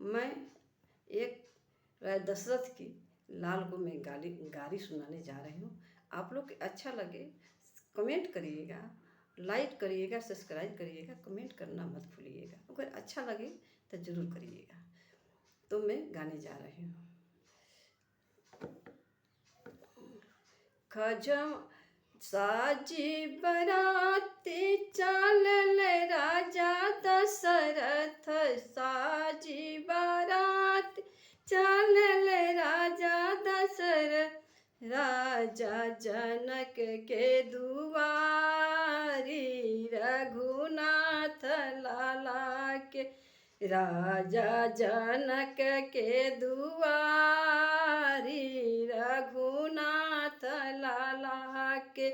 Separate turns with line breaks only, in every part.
मैं एक राजा दशरथ की लाल को मैं गाली सुनाने जा रही हूँ। आप लोग को अच्छा लगे कमेंट करिएगा, लाइक करिएगा, सब्सक्राइब करिएगा, कमेंट करना मत भूलिएगा। अगर अच्छा लगे तो ज़रूर करिएगा। तो मैं गाने जा रही हूँ। खजम साजी बराती चालल राजा दशरथ, साजी बारात चालल राजा दशरथ, राजा जनक के दुआरी रघुनाथ लाला के, राजा जनक के दुआरी रघुनाथ लाला के,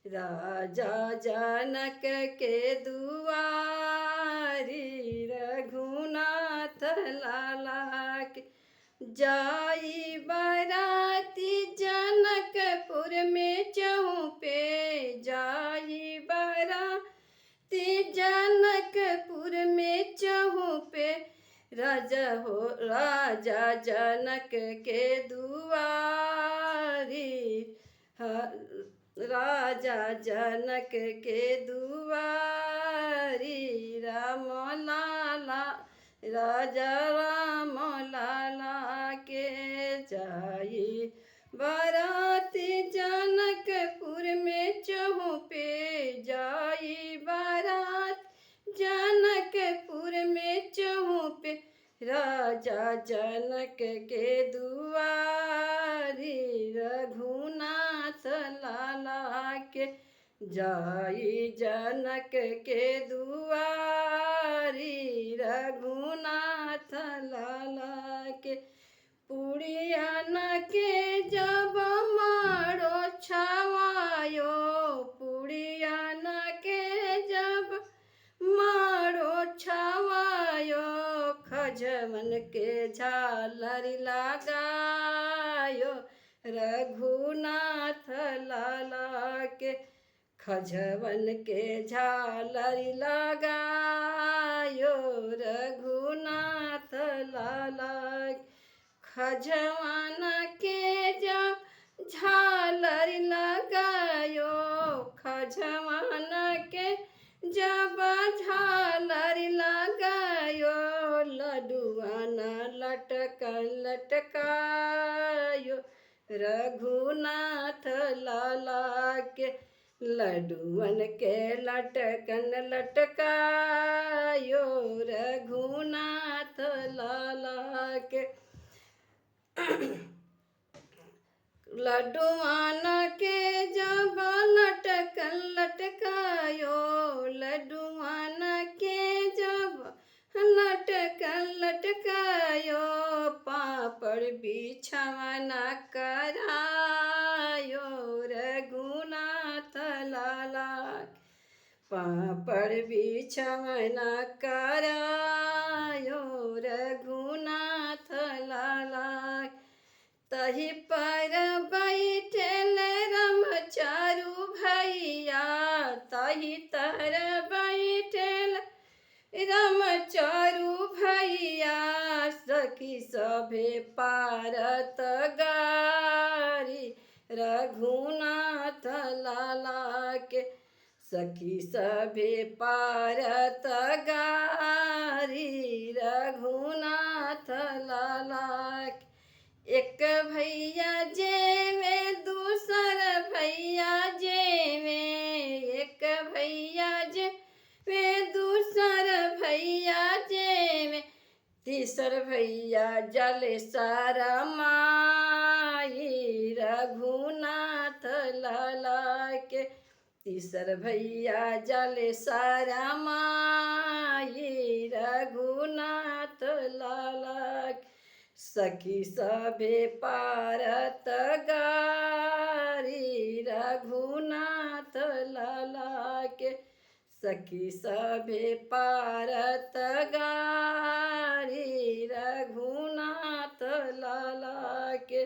राजा जनक के दुआरी रघुनाथ लाला के। जाई बराती जनकपुर में चहु पे, जाई बराती जनकपुर में चहु पे, राजा जनक के दुआरी, राजा जनक के दुआरी राम लाला, राजा राम लाला के। जाई बाराती जनकपुर में चहु पे, जाई बारात जनकपुर में चहु पे, राजा जनक के दुआरी रघुनाथ लाला के। जाई जनक के दुआरी रघुनाथ लाला के। पुड़िया न के जब मारो छावायो, पुड़िया न के जब मारो छावायो, खजवन के झालर लगायो रघुनाथ लाला के। खजवन के झालर लगायो रघुनाथ लाला, खजवन के जब झालर लगायो, खजवन के जब झालर लगायो, लडुआन लटकन लटकायो रघुनाथ लाला के। लडुअन के लटकन लटकायो रघुनाथ लाला के। लडुआन के जब लटकन लटकायो, लडुआन के जब लटकन लटकायो, पापड़ बिछवना करायो रघुनाथ लाला, पापड़ बिछवना करायो रघुनाथ लाला। तही पर बैठल रामचारू भैया, तही तर बैठल रामचारू भैया, सखी सभे पारत गारी रघुनाथ लाला के। सखी सभे पारत गारी रघुनाथ लाला के। एक भैया जेवे दूसर भैया जेवे, एक भैया जेवे दूसर भैया जेवे, तीसर भैया जले सारा माई रघुनाथ लाला के। तीसर भैया जले सारा माई रघुनाथ लाला के। सखी सभे पारत गारी रघुनाथ लाला के। सखी सभे पारत गारी रघुनाथ लाला के।